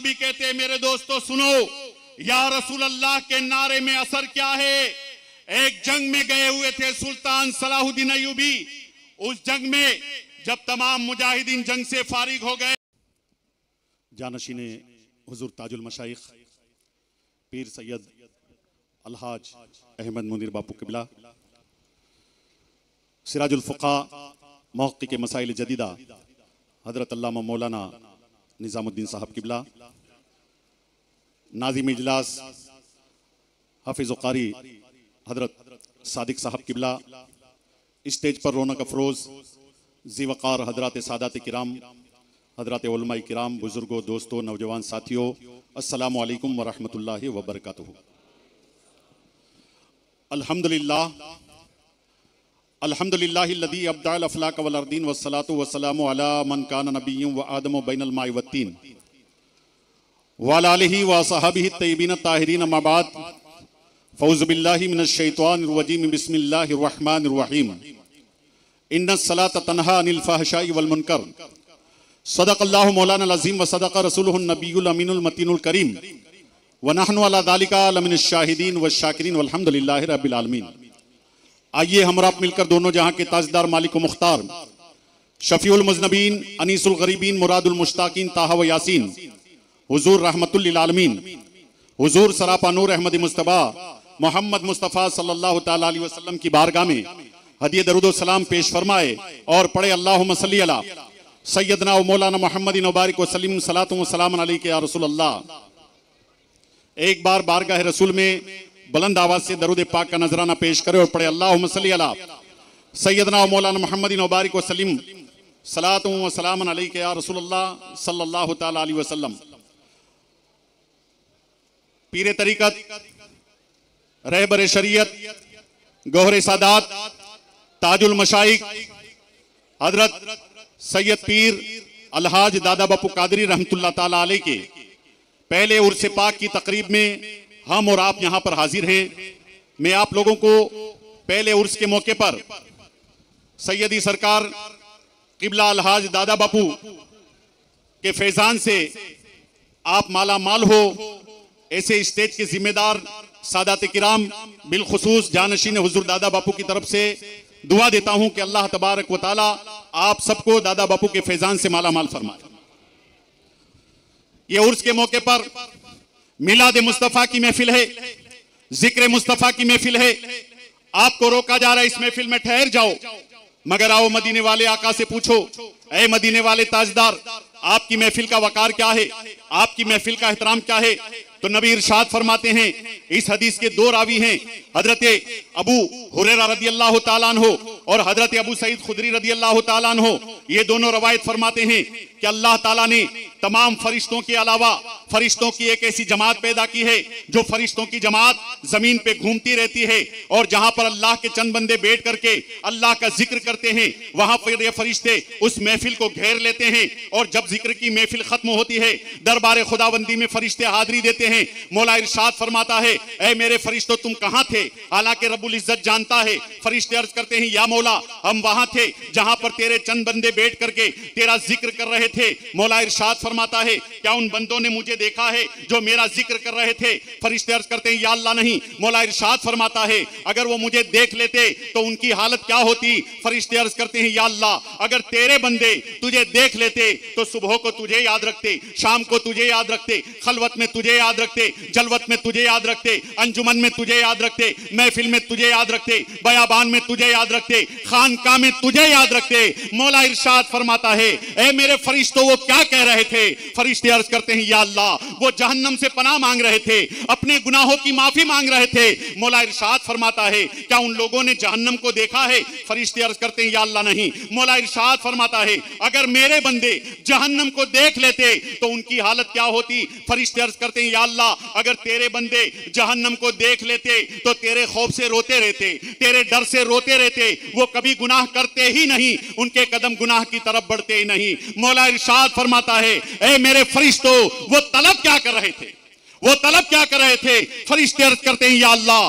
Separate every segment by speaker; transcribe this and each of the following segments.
Speaker 1: Ayyubi कहते हैं, मेरे दोस्तों सुनो, या रसूल अल्लाह के नारे में असर क्या है। एक जंग में गए हुए थे सुल्तान सलाहुद्दीन अय्यूबी। उस जंग में जब तमाम मुजाहिदीन जंग से फारिग हो गए, जानशीने हुजूर ताजुल मशाइख पीर सैयद अलहाज अहमद मुनीर बापू किबला, सिराजुल फुक़ा मौक़ी के मसाइल जदीदा हजरत अल्लामा मौलाना निज़ामुद्दीन साहब किबला, नाज़िम इजलास हाफिज़ कारी हजरत सादिक साहब किबला, स्टेज पर रौनक अफरोज ज़ीवकार हजरात सादात किराम, हजरात उलमाए किराम, बुजुर्गों, दोस्तों, नौजवान साथियों, अस्सलामु अलैकुम व रहमतुल्लाहि व बरकातुहू। अल्हम्दुलिल्लाह अल्हम्दुलिल्लाहिल्लज़ी अब्दअल अफ़लाक वल अर्दीन वस्सलातु वस्सलामु अला मन काना नबिय्युन व आदमु बैनल माइ वत्तीन व अला आलिहि व असहाबिहि तय्यबीन ताहिरीन अम्मा बाद फ़ऊज़ु बिल्लाहि मिनश शैतानिर रजीम बिस्मिल्लाहिर रहमानिर रहीम इन्नस सलाता तन्हा अनिल फ़हशाइ वल मुनकर सदक़ल्लाहु मौलाना अज़ीम व सदक़ रसूलुहुन नबियुल अमीनुल मतीनुल करीम व नहनु अला ज़ालिका लमिनश शाहिदीन व शाकिरीन वल्हम्दुलिल्लाहि रब्बिल आलमीन। आइए हमरा मिलकर दोनों जहां के ताजदार मालिक मुख्तार शफीउल मुज़नबीन अनीसुल गरीबीन मुरादुल मुश्ताकीन ताहा व यासीन हुजूर रहमतुल लिल आलमीन हुजूर सरापा नूर अहमद मुस्तफा मोहम्मद मुस्तफ़ा सल्लल्लाहु तआला अलैहि वसल्लम की बारगाह में हदिया दरूद व सलाम पेश फरमाए और पढ़े अल्लाहुम्मा सल्ली अला सैयदना व मौलाना मुहम्मदिन व बारिक व सल्लिम सलातु व सलाम अलैका या रसूल अल्लाह। एक बार बारगाह रसूल में बुलंद आवाज से दरूद पाक का नजराना पेश करे और पढ़े अल्लाहुम्मा सल्ली अला सैयदना व मौलाना मुहम्मदिन व बारिक व सल्लिम सलातु व सलाम अलैका या रसूल अल्लाह सल्लल्लाहु तआला अलैहि वसल्लम। पीरे तरीकत, रहबर शरीयत, गौहरे सादात, ताजुल मशाइख हजरत सैयद पीर अलहाज दादा बापू कादरी रहमतुल्लाह ताला अलैह के पहले उर्स पाक की तकरीब में हम और आप यहाँ पर हाजिर हैं। मैं आप लोगों को पहले उर्स के मौके पर सैयदी सरकार किबला अलहाज दादा बापू के फैजान से आप माला माल हो, ऐसे स्टेज के जिम्मेदार सादात किराम बिलखुसूस जानशीन हुजूर दादा बापू की तरफ से दुआ देता हूं कि अल्लाह तबारक व ताला आप सबको दादा बापू के फैजान से माला माल फरमाए। ये उर्स के मौके पर मिलाद मुस्तफ़ा की महफिल है, जिक्र मुस्तफ़ा की महफिल है। आपको रोका जा रहा है इस महफिल में ठहर जाओ, मगर आओ मदीने वाले आका से पूछो, ऐ मदीने वाले ताजदार, आपकी महफिल का वकार क्या है, आपकी महफिल का एहतराम क्या है। तो नबी इरशाद फरमाते हैं, इस हदीस के दो रावी हैं, हजरत अबू हुरैरा रदियल्लाहु ताला अन्हु और हजरत अबू सईद खुदरी रदियल्लाहु ताला अन्हु। ये दोनों रवायत फरमाते हैं कि अल्लाह ताला ने तमाम फरिश्तों के अलावा फरिश्तों की एक ऐसी जमात पैदा की है जो फरिश्तों की जमात जमीन पे घूमती रहती है, और जहां पर अल्लाह के चंद बंदे बैठ करके अल्लाह का जिक्र करते हैं, वहां पर ये फरिश्ते उस महफिल को घेर लेते हैं। और जब जिक्र की महफिल खत्म होती है, दरबार खुदाबंदी में फरिश्ते हाजिरी देते हैं। मौला इरशाद फरमाता है, ऐ मेरे फरिश्तों तुम कहां थे। हालांकि रब्बुल इज्जत जानता है। फरिश्ते अर्ज करते हैं, या मौला हम वहां थे जहां पर तेरे चंद बंदे बैठ करके तेरा जिक्र कर रहे थे। मौला इरशाद फरमाता है, क्या उन बंदों ने मुझे देखा है जो मेरा जिक्र कर रहे थे। फरिश्ते अर्ज करते हैं, या अल्लाह नहीं। मौला इरशाद फरमाता है, अगर वो मुझे देख लेते तो उनकी हालत क्या होती। फरिश्ते अर्ज करते हैं, या अल्लाह अगर तेरे बंदे तुझे देख लेते तो सुबह को तुझे याद रखते, शाम को तुझे याद रखते, खलवत में तुझे याद रखते, जलवत में तुझे याद रखते, अंजुमन में तुझे याद रखते, महफिल में तुझे याद रखते, बयाबान में तुझे याद रखते, खानका में तुझे याद रखते। मौला इरशाद फरमाता है, ऐ मेरे फरिश्तों वो क्या कह रहे थे। फरिश्ते अर्ज करते हैं, या अल्लाह वो जहन्नम से पनाह मांग रहे थे, अपने गुनाहों की माफी मांग रहे थे। मौला इरशाद फरमाता है, क्या उन लोगों ने जहन्नम को देखा है। फरिश्ते अर्ज करते हैं, या अल्लाह नहीं। मौला इरशाद फरमाता है, अगर मेरे बंदे जहन्नम को देख लेते तो उनकी हालत क्या होती। फरिश्ते अर्ज करते हैं, या अल्लाह अगर तेरे बंदे जहन्नम को देख लेते तो तेरे खौफ से रोते रहते, तेरे डर से रोते रहते, वो कभी गुनाह करते ही नहीं, उनके कदम गुनाह की तरफ बढ़ते ही नहीं। मौला इरशाद फरमाता है, ऐ मेरे फरिश्तों वो तलब क्या कर रहे थे, वो तलब क्या कर रहे थे? फरिश्ते अर्ज करते हैं या अल्लाह,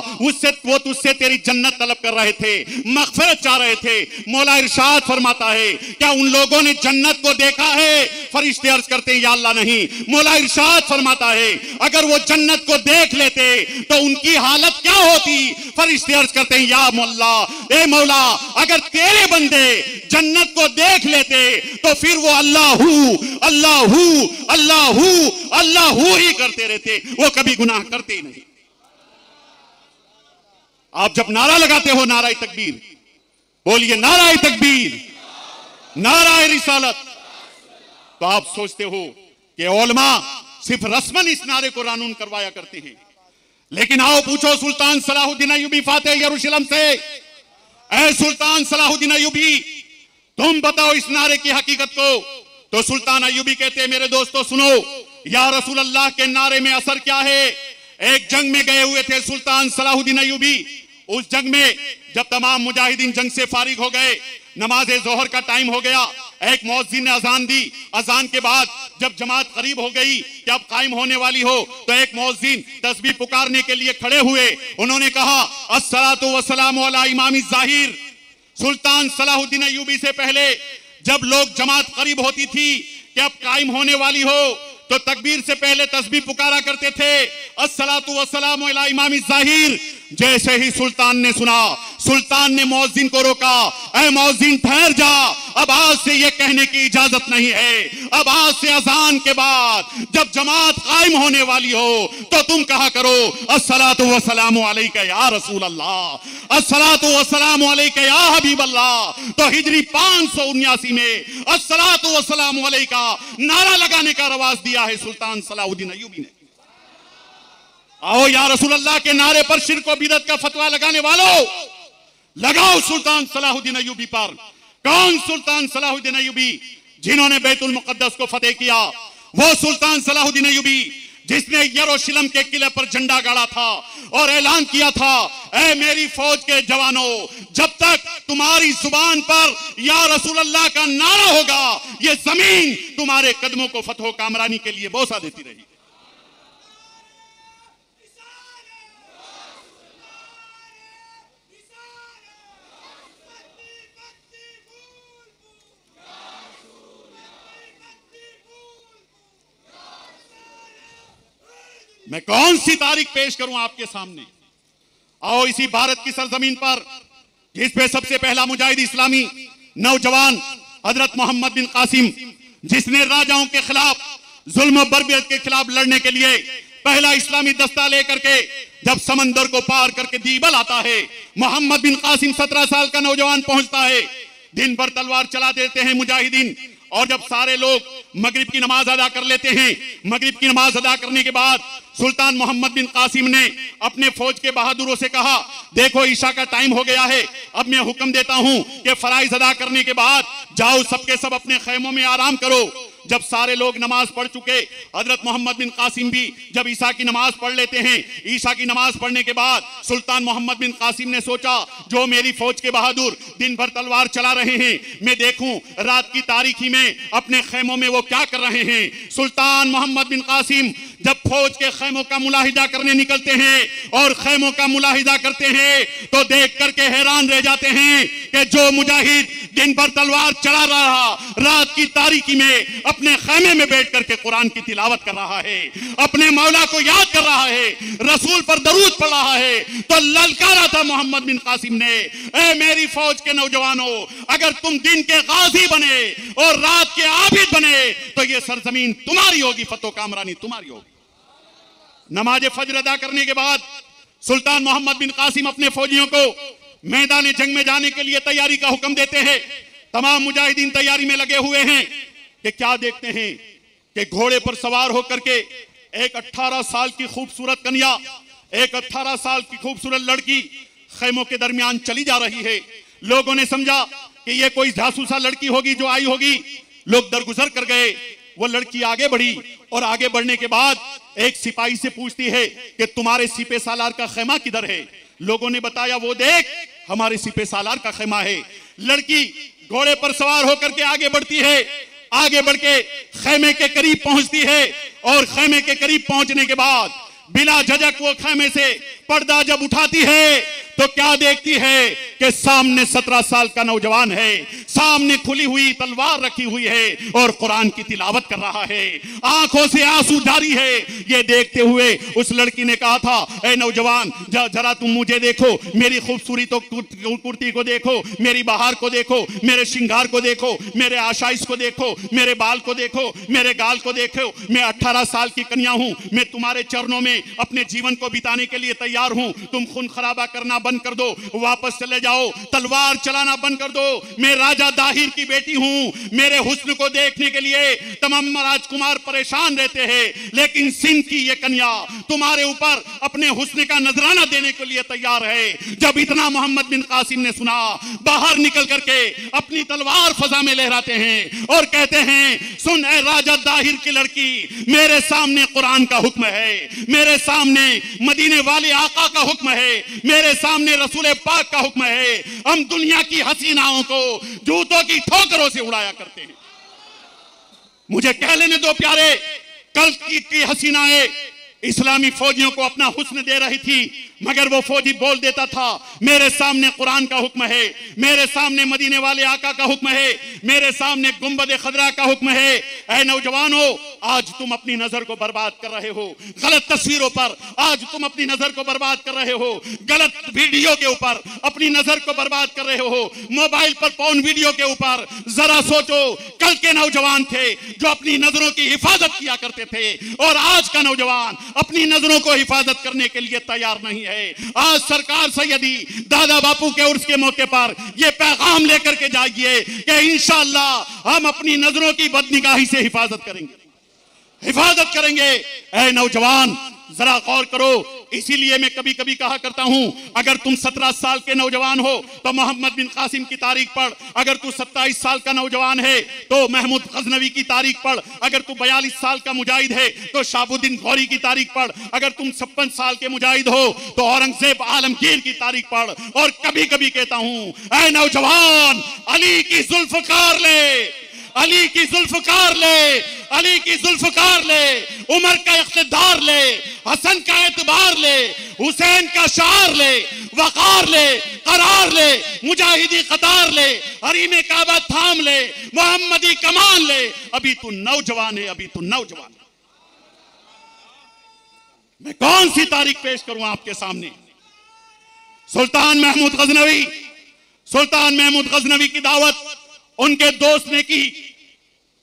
Speaker 1: वो तुझसे तेरी जन्नत तलब कर रहे थे, मग़फ़िरत चाह रहे थे। मौला इरशाद फरमाता है क्या उन लोगों ने जन्नत को देखा है? फरिश्ते अर्ज करते हैं या अल्लाह नहीं। मौला इरशाद फरमाता है अगर वो जन्नत को देख लेते तो उनकी हालत क्या होती? फरिश्ते अर्ज करते हैं या मौला, ए मौला, अगर तेरे बंदे जन्नत को देख लेते तो फिर वो अल्लाहू अल्लाहू अल्लाहू अल्लाहू ही करते रहते, वो कभी गुनाह करते ही नहीं। आप जब नारा लगाते हो नाराए तकबीर, बोलिए नाराए तकबीर, नाराए रिसालत, तो आप सोचते हो कि उलमा सिर्फ रस्मन इस नारे को रानून करवाया करते हैं। लेकिन आओ पूछो सुल्तान सलाहुद्दीन अय्यूबी फातेह यरूशलेम से, ऐ सुल्तान सलाहुद्दीन अय्यूबी, तुम बताओ इस नारे की हकीकत को। तो सुल्तान अय्यूबी कहते हैं मेरे दोस्तों सुनो, या रसूल अल्लाह के नारे में असर क्या है। एक जंग में गए हुए थे सुल्तान सलाहुद्दीन अय्यूबी। उस जंग में जब तमाम मुजाहिदीन जंग से फारिग हो गए, नमाज जोहर का टाइम हो गया, एक मुअज्जिन ने अजान दी। अजान के बाद जब जमात करीब हो गई कि अब कायम होने वाली हो, तो एक मुअज्जिन तस्बीह पुकारने के लिए खड़े हुए। उन्होंने कहा अस्सलातु वस्सलामु अला इमामी ज़ाहिर। सुल्तान सलाहुद्दीन अय्यूबी से पहले जब लोग जमात करीब होती थी कि अब कायम होने वाली हो, तो तकबीर से पहले तस्बीह पुकारा करते थे अस्सलातु वस्सलामु अला इमामी ज़ाहिर। जैसे ही सुल्तान ने सुना, सुल्तान ने मुअज्जिन को रोका, ऐ मुअज्जिन ठहर जा, अब आज से ये कहने की इजाजत नहीं है। अब आज से अजान के बाद जब जमात कायम होने वाली हो तो तुम कहा करो अस्सलातु वस्सलामु अलैका या रसूल अल्लाह, अस्सलातु वस्सलामु अलैका या हबीब अल्लाह। तो हिजरी 579 में अस्सलातु वस्सलामु अलैका नारा लगाने का रवाज दिया है सुल्तान सलाहुद्दीन अय्यूबी ने। आओ या रसूल अल्लाह के नारे पर शिर्क और बिदअत का फतवा लगाने वालों, लगाओ सुल्तान सलाहुद्दीन अय्यूबी पर। कौन सुल्तान सलाहुद्दीन अय्यूबी? जिन्होंने बैतुल मुक़द्दस को फतेह किया। वो सुल्तान सलाहुद्दीन अय्यूबी जिसने यरूशलेम के किले पर झंडा गाड़ा था और ऐलान किया था, ऐ मेरी फौज के जवानों, जब तक तुम्हारी जुबान पर या रसूल अल्लाह का नारा होगा, ये जमीन तुम्हारे कदमों को फतह कामरानी के लिए बोसा देती रही। मैं कौन सी तारीख पेश करूं आपके सामने? आओ इसी भारत की सरजमीन पर जिस पे सबसे पहला मुजाहिद इस्लामी नौजवान हजरत मोहम्मद बिन कासिम, जिसने राजाओं के खिलाफ जुल्म बर्बरियत के खिलाफ लड़ने के लिए पहला इस्लामी दस्ता लेकर के जब समंदर को पार करके दीबल आता है, मोहम्मद बिन कासिम 17 साल का नौजवान पहुंचता है। दिन भर तलवार चला देते हैं मुजाहिदीन, और जब सारे लोग मगरिब की नमाज अदा कर लेते हैं, मगरिब की नमाज अदा करने के बाद सुल्तान मोहम्मद बिन कासिम ने अपने फौज के बहादुरों से कहा, देखो ईशा का टाइम हो गया है, अब मैं हुक्म देता हूं कि फराइज अदा करने के बाद जाओ सबके सब अपने खैमों में आराम करो। जब सारे लोग नमाज पढ़ चुके, हजरत मोहम्मद बिन कासिम भी जब ईशा की नमाज पढ़ लेते हैं, ईशा की नमाज पढ़ने के बाद सुल्तान मोहम्मद बिन कासिम ने सोचा, जो मेरी फौज के बहादुर दिन भर तलवार चला रहे हैं, मैं देखूं रात की तारीखी में अपने खैमों में वो क्या कर रहे हैं। सुल्तान मोहम्मद बिन कासिम जब फौज के खैमों का मुलाहिजा करने निकलते हैं और खैमों का मुलाहिजा करते हैं तो देख करके हैरान रह जाते हैं कि जो मुजाहिद दिन भर तलवार चला रहा, रात की तारीकी में अपने खैमे में बैठ करके कुरान की तिलावत कर रहा है, अपने मौला को याद कर रहा है, रसूल पर दरूद पढ़ रहा है, तो ललकारा था मोहम्मद बिन कासिम ने, ए मेरी फौज के नौजवानों, अगर तुम दिन के गाजी बने और रात के आबिद बने तो ये सरजमीन तुम्हारी होगी, फतह कामरानी तुम्हारी होगी। नमाज फजर अदा करने के बाद सुल्तान मोहम्मद बिन कासिम अपने फौजियों को मैदान जंग में जाने के लिए तैयारी का हुक्म देते हैं। तमाम मुजाहिदीन तैयारी में लगे हुए हैं कि क्या देखते हैं कि घोड़े पर सवार होकर के एक 18 साल की खूबसूरत कन्या, एक 18 साल की खूबसूरत लड़की खैमों के दरमियान चली जा रही है। लोगों ने समझा कि ये कोई जासूसा लड़की होगी जो आई होगी, लोग दरगुजर कर गए। वो लड़की आगे बढ़ी और आगे बढ़ने के बाद एक सिपाही से पूछती है कि तुम्हारे सिपे सालार का खैमा किधर है। लोगों ने बताया, वो देख हमारे सिपे सालार का खैमा है। लड़की घोड़े पर सवार होकर के आगे बढ़ती है, आगे बढ़ के खैमे के करीब पहुंचती है और खैमे के करीब पहुंचने के बाद बिला झिझक वो खैमे से पर्दा जब उठाती है तो क्या देखती है कि सामने 17 साल का नौजवान है, सामने खुली हुई तलवार रखी हुई है और कुरान की तिलावत कर रहा है, आंखों से आंसू जारी है। ये देखते हुए उस लड़की ने कहा था, ए नौजवान जरा तुम मुझे देखो, मेरी खूबसूरती तो कुर्ती को देखो, मेरी बहार को देखो, मेरे श्रृंगार को देखो, मेरे आशाइश को देखो, मेरे बाल को देखो, मेरे गाल को देखो, मैं 18 साल की कन्या हूं, मैं तुम्हारे चरणों में अपने जीवन को बिताने के लिए तैयार हूं। तुम खून खराबा करना बंद कर दो, वापस चले जाओ, तलवार चलाना बंद कर दो। मैं राजा दाहिर की बेटी हूं, मेरे हुस्न को देखने के लिए तमाम राजकुमार परेशान रहते हैं, लेकिन सिंध की ये कन्या तुम्हारे ऊपर अपने हुस्न का नजराना देने के लिए तैयार है। जब इतना मोहम्मद बिन कासिम ने सुना, बाहर निकल करके अपनी तलवार फजा में लहराते हैं और कहते हैं, सुन ए राजा दाहिर की लड़की, मेरे सामने कुरान का हुक्म है, मेरे सामने मदीने वाले आका का हुक्म है, मेरे सामने रसूल पाक का हुक्म है। हम दुनिया की हसीनाओं को जूतों की ठोकरों से उड़ाया करते हैं। मुझे कह लेने दो प्यारे, कल की हसीनाएं इस्लामी फौजियों को अपना हुस्न दे रही थी, मगर वो फौजी बोल देता था, मेरे सामने कुरान का हुक्म है, मेरे सामने मदीने वाले आका का हुक्म है, मेरे सामने गुंबद खदरा का हुक्म है। ऐ नौजवानों, आज तुम अपनी नजर को बर्बाद कर रहे हो गलत तस्वीरों पर, आज तुम अपनी नजर को बर्बाद कर रहे हो गलत वीडियो के ऊपर, अपनी नजर को बर्बाद कर रहे हो मोबाइल पर पॉर्न वीडियो के ऊपर। जरा सोचो, कल के नौजवान थे जो अपनी नजरों की हिफाजत किया करते थे, और आज का नौजवान अपनी नजरों को हिफाजत करने के लिए तैयार नहीं है। आज सरकार सैयदी दादा बापू के उर्स के मौके पर यह पैगाम लेकर के जाइए कि इंशाअल्लाह हम अपनी नजरों की बदनिगाही से हिफाजत करेंगे। ऐ नौजवान, जरा गौर करो। इसीलिए मैं कभी कभी कहा करता हूं, अगर तुम 17 साल के नौजवान हो तो मोहम्मद बिन कासिम की तारीख पढ़, अगर तू 27 साल का नौजवान है तो महमूद गजनवी की तारीख पढ़, अगर तू 42 साल का मुजाहिद है तो शाहबुद्दीन गौरी की तारीख पढ़, अगर तुम 56 साल के मुजाहिद हो तो औरंगजेब आलमगीर की तारीख पढ़। और कभी कभी कहता हूं, ऐ नौजवान, अली की जुल्फकार ले, अली की जुल्फकार ले, अली की जुल्फकार ले, उमर का इख्तिदार ले, हसन का एतबार ले, हुसैन का शार ले, वकार ले, करार ले, मुजाहिदी कतार ले, हरीमे काबा थाम ले, मोहम्मदी कमान ले। अभी तू नौजवान है, अभी तू नौजवान है। मैं कौन सी तारीख पेश करूं आपके सामने? सुल्तान महमूद गजनवी, सुल्तान महमूद गजनवी की दावत उनके दोस्त ने की।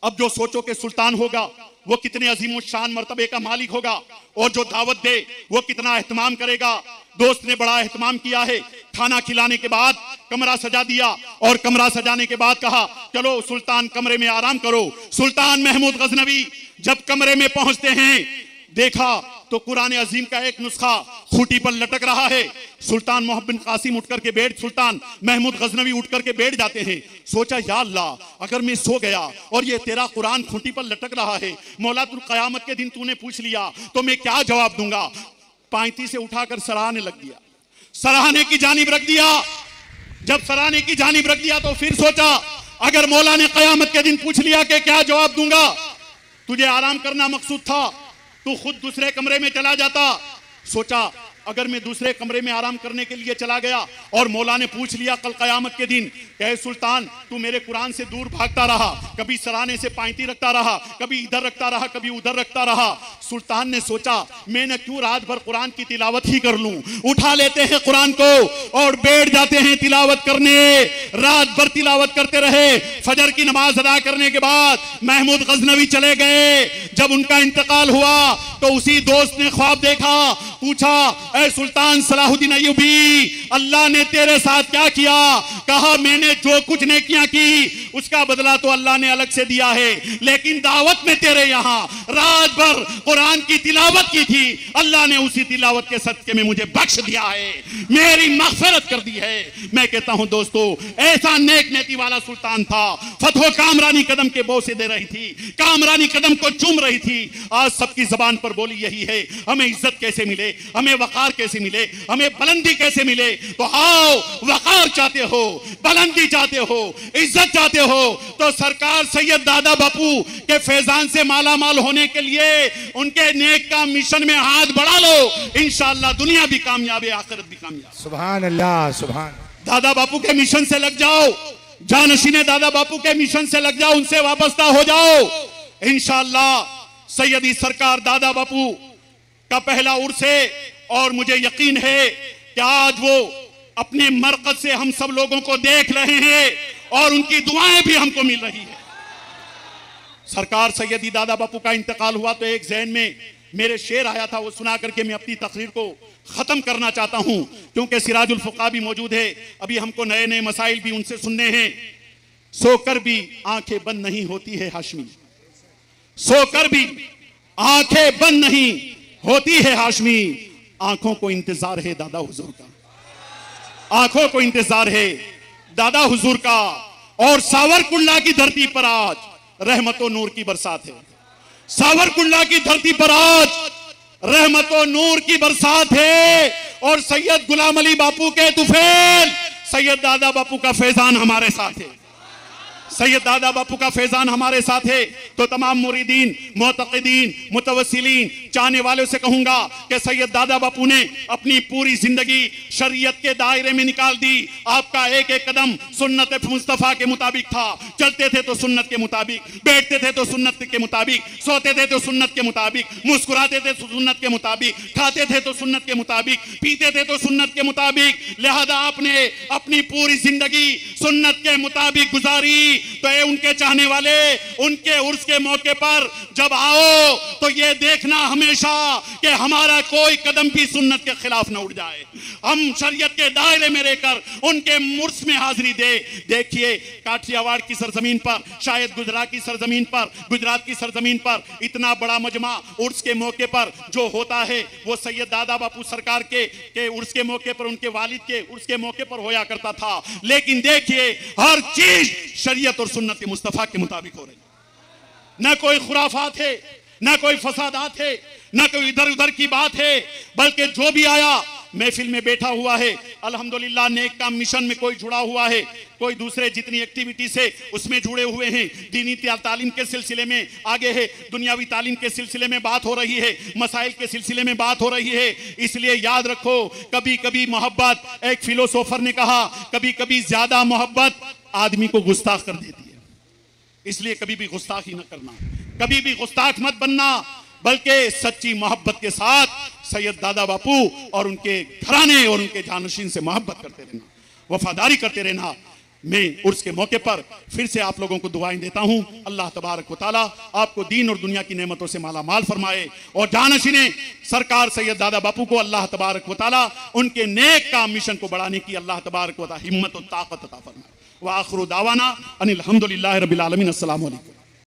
Speaker 1: अब जो सोचो कि सुल्तान होगा वो कितने अजीम शान मर्तबे का मालिक होगा, और जो दावत दे वो कितना एहतमाम करेगा। दोस्त ने बड़ा एहतमाम किया है। खाना खिलाने के बाद कमरा सजा दिया, और कमरा सजाने के बाद कहा, चलो सुल्तान कमरे में आराम करो। सुल्तान महमूद गजनवी जब कमरे में पहुंचते हैं, देखा तो कुरान अजीम का एक नुस्खा खूंटी पर लटक रहा है। सुल्तान मोहम्मद बिन कासिम उठकर के बैठ, सुल्तान महमूद गजनवी उठकर के बैठ जाते हैं। सोचा, या अल्लाह, अगर मैं सो गया और ये तेरा कुरान खूंटी पर लटक रहा है, मौला तू कयामत के दिन तूने पूछ लिया तो मैं क्या जवाब दूंगा? पायती से उठाकर सराहने लग दिया, सराहने की जानिब रख दिया। जब सराहने की जानिब रख दिया तो फिर सोचा, अगर मौला ने कयामत के दिन पूछ लिया कि क्या जवाब दूंगा? तुझे आराम करना मकसूद था, तू खुद दूसरे कमरे में चला जाता। सोचा, अगर मैं दूसरे कमरे में आराम करने के लिए चला गया और मौला ने पूछ लिया कल कयामत के दिन, कहे सुल्तान तू मेरे कुरान से दूर भागता रहा, कभी सराहने से पायती रखता रहा, कभी इधर रखता रहा, कभी उधर रखता रहा। सुल्तान ने सोचा, मैं न क्यों रात भर कुरान की तिलावत ही कर लूं। उठा लेते हैं कुरान को और बैठ जाते हैं तिलावत करने। रात भर तिलावत करते रहे। फजर की नमाज अदा करने के बाद महमूद गजनवी चले गए। जब उनका इंतकाल हुआ तो उसी दोस्त ने ख्वाब देखा। पूछा, ऐ सुल्तान सलाहुद्दीन अय्यूबी, अल्लाह ने तेरे साथ क्या किया? कहा, मैंने जो कुछ नेकियां की उसका बदला तो अल्लाह ने अलग से दिया है, लेकिन दावत में तेरे यहाँ रात भर कुरान की तिलावत की थी, अल्लाह ने उसी तिलावत के सदके में मुझे बख्श दिया है, मेरी मग़फ़िरत कर दी है। मैं कहता हूं दोस्तों, ऐसा नेक नीति वाला सुल्तान था। फतहो कामरानी कदम के बोसे दे रही थी, कामरानी कदम को चूम रही थी। आज सबकी जबान पर बोली यही है, हमें इज्जत कैसे मिले, हमें वकार कैसे मिले, हमें बुलंदी कैसे मिले। तो आओ, वकार चाहते हो, बुलंदी चाहते हो, इज्जत चाहते हो, तो सरकार सैयद दादा बापू के फैजान से माला माल होने के लिए उनके नेक का मिशन में हाथ बढ़ा लो। इंशाअल्लाह दुनिया भी कामयाब है, आखिरत भी कामयाब।
Speaker 2: सुभान अल्लाह, सुभान।
Speaker 1: दादा बापू के मिशन से लग जाओ, जानशीने दादा बापू के मिशन से लग जाओ, उनसे वाबस्ता हो जाओ। इंशाअल्लाह सैयदी सरकार दादा बापू का पहला उर्स है और मुझे यकीन है कि आज वो अपने मरकज से हम सब लोगों को देख रहे हैं और उनकी दुआएं भी हमको मिल रही है। सरकार सैयदी दादा बापू का इंतकाल हुआ तो एक ज़हन में मेरे शेर आया था, वो सुना करके मैं अपनी तकरीर को खत्म करना चाहता हूं, क्योंकि सिराजुल फुक़हा भी मौजूद है, अभी हमको नए नए मसाइल भी उनसे सुनने हैं। सोकर भी आंखें बंद नहीं होती है हाशमी, सोकर भी आंखें बंद नहीं होती है हाशमी, आंखों को इंतजार है दादा हुजूर का, आंखों को इंतजार है दादा हुजूर का। और सावरकुंडला की धरती पर आज रहमतो नूर की बरसात है, सावरकुंडला की धरती पर आज रहमतो नूर की बरसात है। और सैयद गुलाम अली बापू के तुफैल सैयद दादा बापू का फैजान हमारे साथ है, सैयद दादा बापू का फैजान हमारे साथ है। तो तमाम मुरीदीन, मुतक़िदीन, मुतवस्सिलीन, चाहने वालों से कहूंगा कि सैयद दादा बापू ने अपनी पूरी जिंदगी शरीयत के दायरे में निकाल दी। आपका एक एक कदम सुन्नत मुस्तफ़ा के मुताबिक था, चलते थे तो सुन्नत के मुताबिक, बैठते थे तो सुन्नत के मुताबिक, सोते थे तो सुन्नत के मुताबिक, मुस्कुराते थे तो सुन्नत के मुताबिक, खाते थे तो सुन्नत के मुताबिक, पीते थे तो सुन्नत के मुताबिक। लिहाजा आपने अपनी पूरी जिंदगी सुन्नत के मुताबिक गुजारी। तो ये उनके चाहने वाले उनके उर्स के मौके पर जब आओ तो ये देखना हमेशा कि हमारा कोई कदम भी सुन्नत के खिलाफ न उठ जाए, हम शरीयत के दायरे में रहकर उनके उर्स में हाजिरी दे। देखिए काठियावाड़ की सरजमीन पर, शायद गुजरात की सरजमीन पर, गुजरात की सरजमीन पर इतना बड़ा मजमा उर्स के मौके पर जो होता है वो सैयद दादा बापू सरकार के उर्स के मौके पर, उनके वालिद के उर्स के मौके पर होया करता था। लेकिन देखिए हर चीज शरीयत और सुन्नत मुस्तफा के मुताबिक हो रही, ना कोई खुराफात है, ना कोई फसादात है, ना कोई इधर उधर की बात है, बल्कि जो भी आया महफिल में बैठा हुआ है अल्हम्दुलिल्लाह नेक का मिशन में कोई जुड़ा हुआ है, कोई दूसरे जितनी एक्टिविटी से उसमें जुड़े हुए हैं, दीनी तालीम के सिलसिले में आगे है, दुनियावी तालीम के सिलसिले में बात हो रही है, मसाइल के सिलसिले में बात हो रही है। इसलिए याद रखो कभी कभी मोहब्बत, एक फिलोसोफर ने कहा कभी कभी ज्यादा मोहब्बत आदमी को गुस्ताख कर देती है, इसलिए कभी भी गुस्ताखी न करना, कभी भी गुस्ताख मत बनना, बल्कि सच्ची मोहब्बत के साथ सैयद दादा बापू और उनके घराने और उनके जानशीन से मोहब्बत करते रहना, वफादारी करते रहना। मैं उर्स के मौके पर फिर से आप लोगों को दुआएं देता हूं, अल्लाह तबारक व तआला आपको दीन और दुनिया की नेमतों से माला माल फरमाए और जानशीने सरकार सैयद दादा बापू को अल्लाह तबारक व तआला उनके नेक का मिशन को बढ़ाने की अल्लाह तबारक व तआला हिम्मत और ताकत अता फरमाए। व आखिरु दावाना अनिल हम्दुलिल्लाहि रब्बिल आलमीन। अस्सलामु अलैकुम।